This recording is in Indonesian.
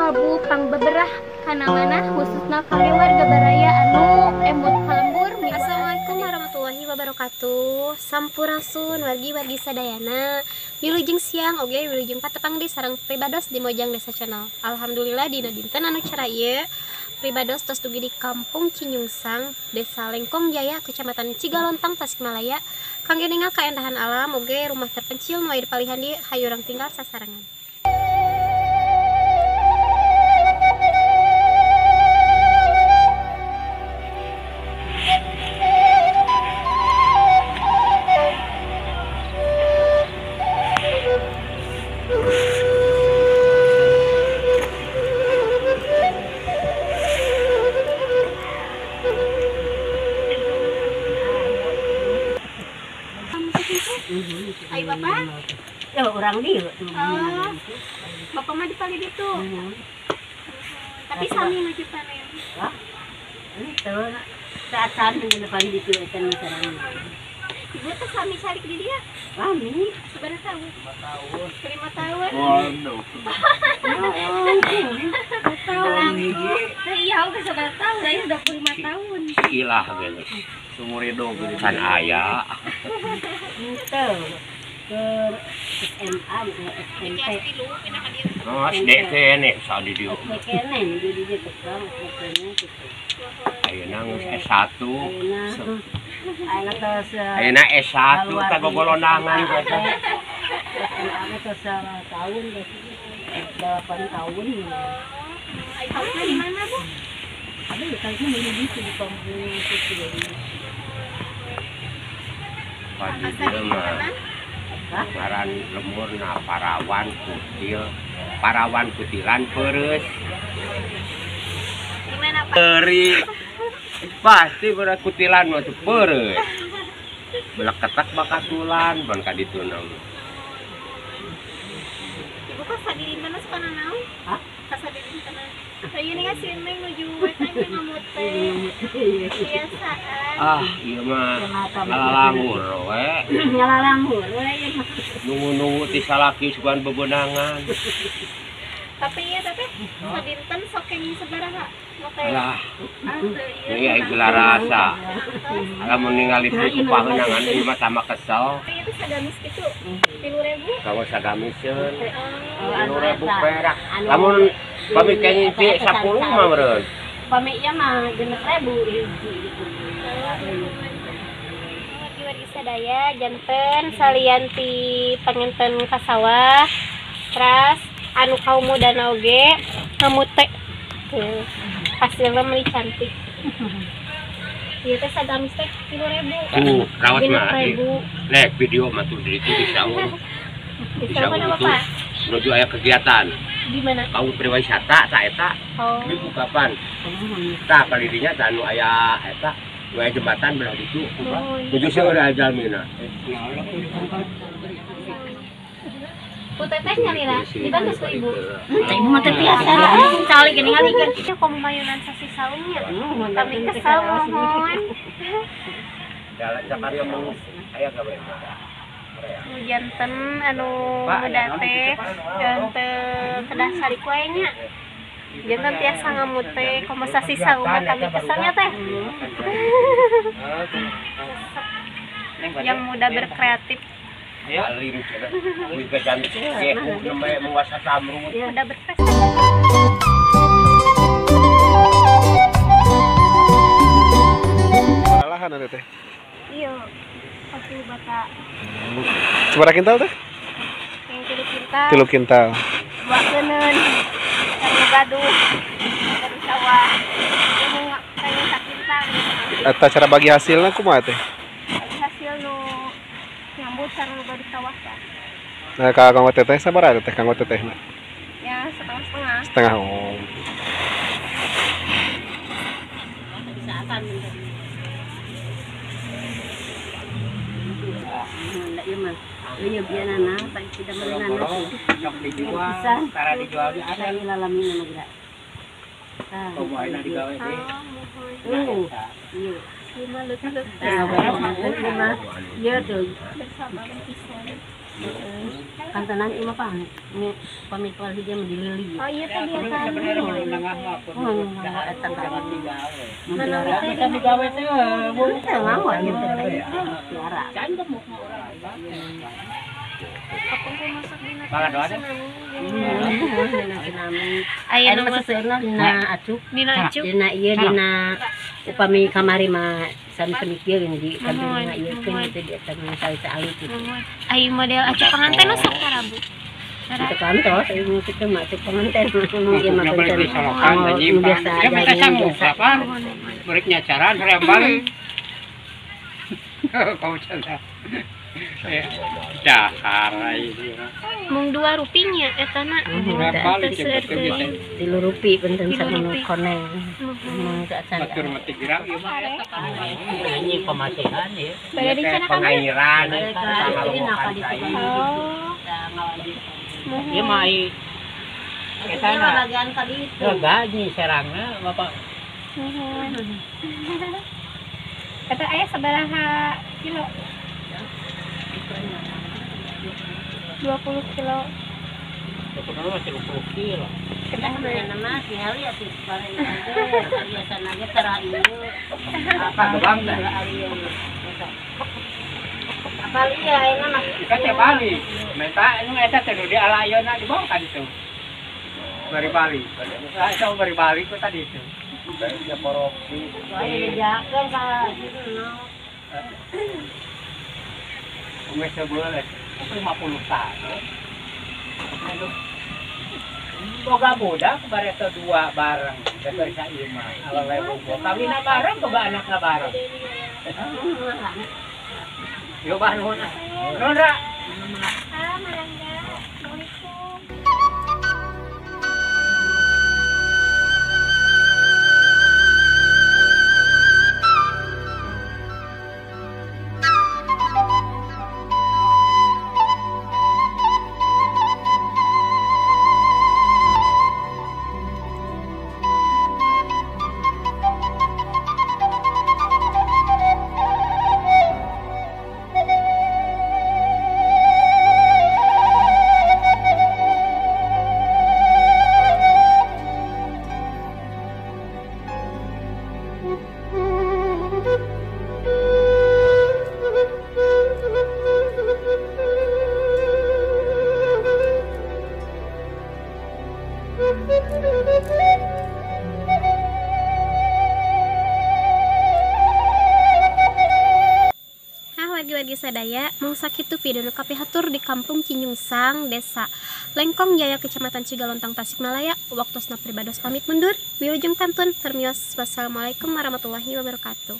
kalbu pang beberah kana mana khususna kangge warga baraya anu emut kalembur. Assalamualaikum warahmatullahi wabarakatuh. Sampurasun wargi-wargi sadayana. Wilujeng siang oge wilujeng patepang di sareng pribados di Mojang Desa Channel. Alhamdulillah dina dinten anu cara ieu pribados tos dugi di Kampung Cinyungsang, Desa Lengkong Jaya, Kecamatan Cigalontang, Tasikmalaya. Kangge ningal kaendahan alam oge rumah terpencil nu aya di palihan di hayurang tinggal sasarangan. Hai Bapak. Ya orang dia. Bapak mah di pali ditu. Tapi sami maju panen. Wah. Ini tuh saat di depan itu ikan sarang. Ibu teh sami cari di dia. Kami Sebenarnya tahu. 5 tahun. Waduh. Iya, udah sebenarnya tahu, saya udah 25 tahun. Ilah gitu. Sumur hidup kan ayah. itu ke SMA SMP. Oh, SD kene sadi dia. Kene jadi dia tukang kene gitu. Ayeuna geus S1. Ayeuna tos Ayeuna S1 kagogolondangan gitu. SMA tos tahun 8 tahun. Ay, tahu di mana, Bu? Ada ya kayaknya mau di kampung itu jadi. Padi dia mah ngaran lemur na parawan kutilan pereus. Gimana, Pak? Teri pasti berat kutilan mah teu pereus. Beleketak bakatulan ban ka ditu naon. Ibu kok sadirin kana suka naon? Hah? Kasadirin kana. Saya ini ngasih neng nuju wetan jeung ngamut teh. Biasaan. Iya mah ngalalangur we. Ngalalangur we. Nunggu-nunggu ti salaki sugan bebenangan. Tapi ya sadinten sok yang sabaraha? Alah. Ini gelar rasa. Lamun ningali teu paheunangan ieu mah sama kesel. Itu sagamis kitu. 3.000. Kamu sagamisieun. 3.000 perak. Lamun pami kenging ti 10 mah meureun. Paminya mah 6.000 hiji gitu. Wargi-wargi sadaya janten salian ti pangenten ka sawah. Teras anu kaum muda oge ngamut teh. Hasilnya meli cantik. Ieu teh sagamis teh 3.000. Rawas mah. Nek video mah tuh di ditu bisa urus. Bisa mana Bapak? Menuju aya kegiatan. Di mana? Kamu priwisata sa eta. Oh. Minggu kapan? Tah kali dinya tah anu aya eta, nu aya jembatan belah ditu. Tujuh seueur aya jalmina. Teteh nyalira, dibantu ku ibu. Ibu mah teh biasa. Cali gini ngalikeun. Ya komayunan sasi saungnya. Kami kesal mohon. Jalan sakarya mung aya gawe. Janten anu muda teh janten kedah sari kuenya. Janten tiasa ngamut teh komo sasi saung kami kesalnya teh. Yang muda berkreatif. Ya, alim cenah. Wih kecantik ceku nembe menguasa samrut. Muda berprestasi. Lahan ada teh. Iya. Aku bata Seberapa kintal teh? yang 3 kintal. 3 kintal. 2 keuneun. Anu gaduh. Gaduh sawah. Anu kayu sakintal. Eta cara bagi hasilnya kumaha teh? Hasil nu nyambut sareng badi sawah tah. Nah, kanggo teteh sabaraha teh kanggo tetehna? Ya setengah-setengah. Setengah. Oh. Bisa akan menjadi. Ndak ieu mah. Ieu bianana paling tidak meunana sih. Sok dijual, cara dijualnya ada Ada lalamin mah geura. Tah. pemainna digawe teh. Iya. Lima leutik. Iya tuh. Bersabar pisan. Kan tenan ima pan. Ini pamitual dia mendilili. Oh iya tadi ya kan. Datang kawan tiga. Mana teh Kita digawe teh boleh ngawat gitu teh. Tiara. Apa kau masak di nasi? Makan doa deh. Aya Anu nama masaseuna dina acuk. dina acuk. Dina ieu dina upami kamari mah sami-sami kieu di kandungan ieu teh teh di eta mah sali-sali gitu. Ayo model acuk pengantin sok karabu. Itu kantor, saya mau kita masuk pengantin, mungkin mah Nggak boleh pengantin. disolokan, nyimpan. Biasa Ya minta aja, sanggup, biasa. apa? Mereka nyacaran, saya balik. Kau canda. Dasar ini. Mung 2 rupinya eta na. Balik cepet ke kita. 3 rupi penting Tilu sama rupi. koneng. Emang gak sadar. Batur mati gerak ya mah. Ini pematian ya. Bayar di sana kan? Pengairan. Ini nakal di tukang Oh. Dia mai ke sana. Bagian kali itu. gaji serangnya bapak Kata ayah sabaraha kilo? 20 kilo. sebenarnya masih 20 kilo. Kedah nama tinggal ya sih bareng aja. Biasanya aja terakhir. Apa doang dah? Apa iya enak mah. Kan tiap kali. Minta ini eta teh di alayona di bawah kan itu. Bari Bali. Saya bari Bali kok tadi itu. Dari poropsi. Saya jaga ka Umes sebulan 50 tahun. Aduh. Boga budak bareta 2 bareng. Dari sa ieu mah. Alale boga. Kawina bareng boga anakna bareng. Yo bangun. Nondra. Ah, Marangga. Assalamualaikum. Wargi sadaya mung sakitu video nu kapihatur di Kampung Cinyungsang, Desa Lengkong Jaya, Kecamatan Cigalontang, Tasikmalaya. Waktosna pribados pamit mundur. Wilujeng kantun permios. Wassalamualaikum warahmatullahi wabarakatuh.